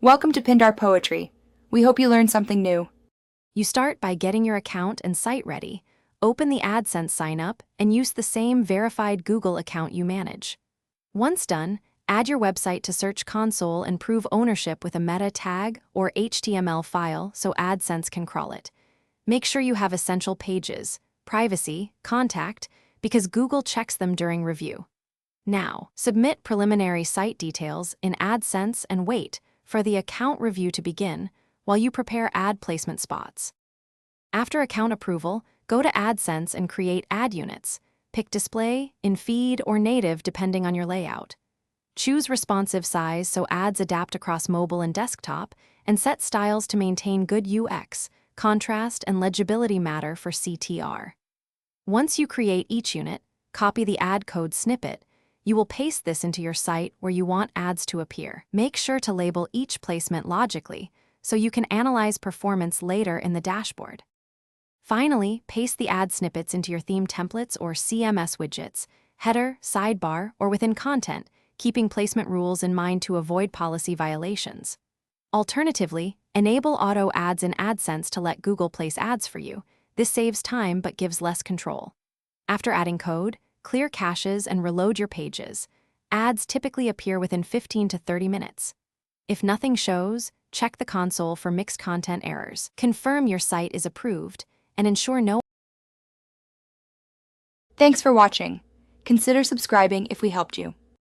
Welcome to Pindar Poetry. We hope you learned something new. You start by getting your account and site ready. Open the Adsense sign-up and use the same verified Google account you manage. Once done, add your website to Search Console and prove ownership with a meta tag or HTML file so Adsense can crawl it. Make sure you have essential pages, privacy, contact, because Google checks them during review. Now, submit preliminary site details in Adsense and wait for the account review to begin while you prepare ad placement spots. After account approval, go to Adsense and create ad units. Pick display, in-feed, or native depending on your layout. Choose responsive size so ads adapt across mobile and desktop, and set styles to maintain good UX, contrast, and legibility matter for CTR. Once you create each unit, copy the ad code snippet. You will paste this into your site where you want ads to appear. Make sure to label each placement logically so you can analyze performance later in the dashboard. Finally, paste the ad snippets into your theme templates or CMS widgets, header, sidebar, or within content, keeping placement rules in mind to avoid policy violations. Alternatively, enable auto ads in Adsense to let Google place ads for you. This saves time but gives less control. After adding code, clear caches and reload your pages. Ads typically appear within 15 to 30 minutes. If nothing shows, check the console for mixed content errors. Confirm your site is approved and ensure no. Thanks for watching. Consider subscribing if we helped you.